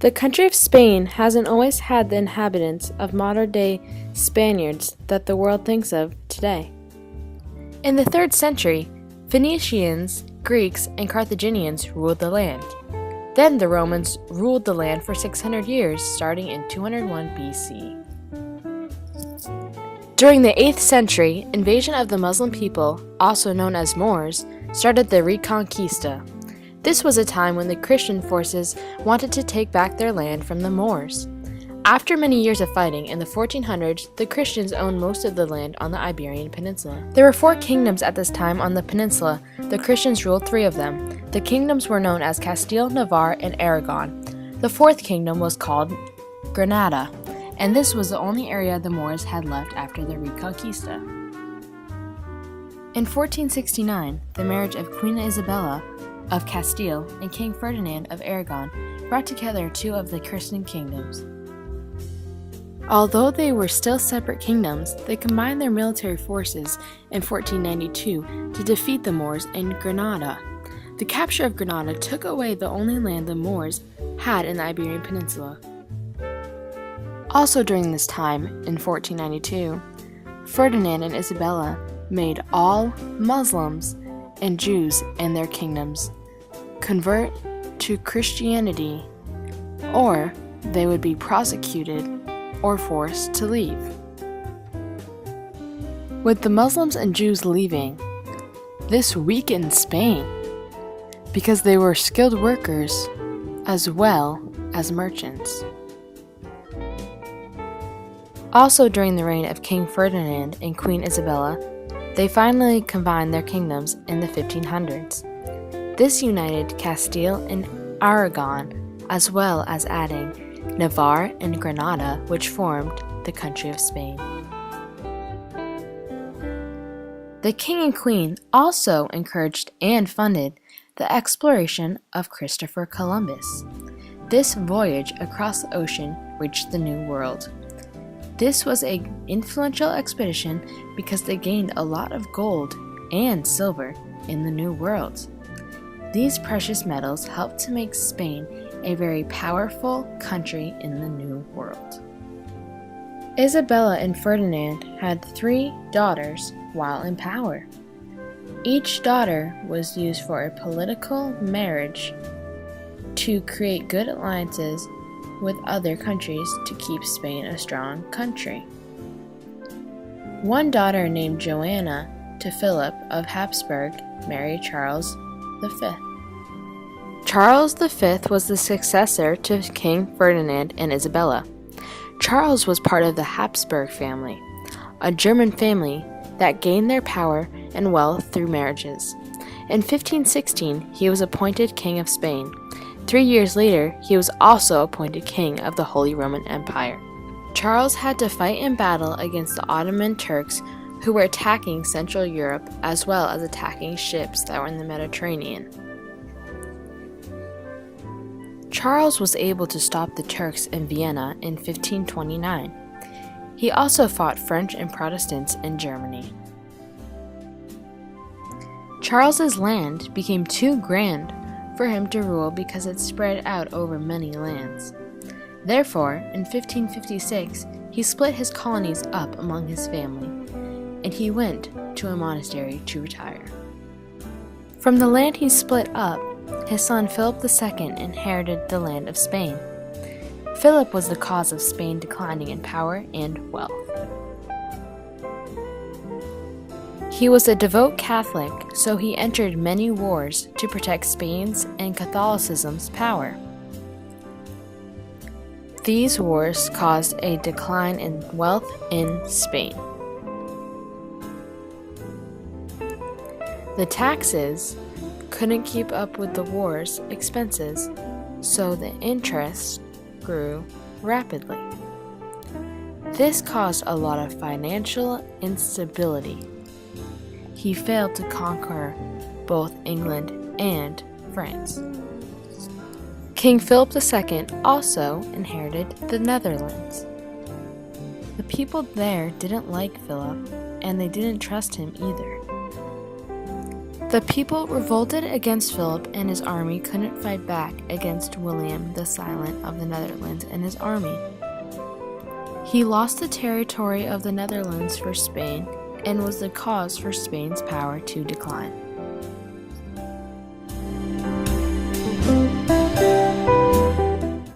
The country of Spain hasn't always had the inhabitants of modern-day Spaniards that the world thinks of today. In the 3rd century, Phoenicians, Greeks, and Carthaginians ruled the land. Then the Romans ruled the land for 600 years, starting in 201 BC. During the 8th century, invasion of the Muslim people, also known as Moors, started the Reconquista. This was a time when the Christian forces wanted to take back their land from the Moors. After many years of fighting, in the 1400s, the Christians owned most of the land on the Iberian Peninsula. There were 4 kingdoms at this time on the peninsula. The Christians ruled 3 of them. The kingdoms were known as Castile, Navarre, and Aragon. The 4th kingdom was called Granada, and this was the only area the Moors had left after the Reconquista. In 1469, the marriage of Queen Isabella of Castile and King Ferdinand of Aragon brought together 2 of the Christian kingdoms. Although they were still separate kingdoms, they combined their military forces in 1492 to defeat the Moors in Granada. The capture of Granada took away the only land the Moors had in the Iberian Peninsula. Also during this time, in 1492, Ferdinand and Isabella made all Muslims and Jews in their kingdoms convert to Christianity, or they would be prosecuted or forced to leave. With the Muslims and Jews leaving, this weakened Spain because they were skilled workers as well as merchants. Also during the reign of King Ferdinand and Queen Isabella, they finally combined their kingdoms in the 1500s. This united Castile and Aragon, as well as adding Navarre and Granada, which formed the country of Spain. The king and queen also encouraged and funded the exploration of Christopher Columbus. This voyage across the ocean reached the New World. This was an influential expedition because they gained a lot of gold and silver in the New World. These precious metals helped to make Spain a very powerful country in the New World. Isabella and Ferdinand had 3 daughters while in power. Each daughter was used for a political marriage to create good alliances with other countries to keep Spain a strong country. One daughter named Joanna to Philip of Habsburg married Charles V. Charles V was the successor to King Ferdinand and Isabella. Charles was part of the Habsburg family, a German family that gained their power and wealth through marriages. In 1516, he was appointed King of Spain. 3 years later, he was also appointed King of the Holy Roman Empire. Charles had to fight in battle against the Ottoman Turks who were attacking Central Europe as well as attacking ships that were in the Mediterranean. Charles was able to stop the Turks in Vienna in 1529. He also fought French and Protestants in Germany. Charles's land became too grand for him to rule because it spread out over many lands. Therefore, in 1556, he split his colonies up among his family, and he went to a monastery to retire. From the land he split up, his son Philip II inherited the land of Spain. Philip was the cause of Spain declining in power and wealth. He was a devout Catholic, so he entered many wars to protect Spain's and Catholicism's power. These wars caused a decline in wealth in Spain. The taxes couldn't keep up with the war's expenses, so the interest grew rapidly. This caused a lot of financial instability. He failed to conquer both England and France. King Philip II also inherited the Netherlands. The people there didn't like Philip, and they didn't trust him either. The people revolted against Philip, and his army couldn't fight back against William the Silent of the Netherlands and his army. He lost the territory of the Netherlands for Spain and was the cause for Spain's power to decline.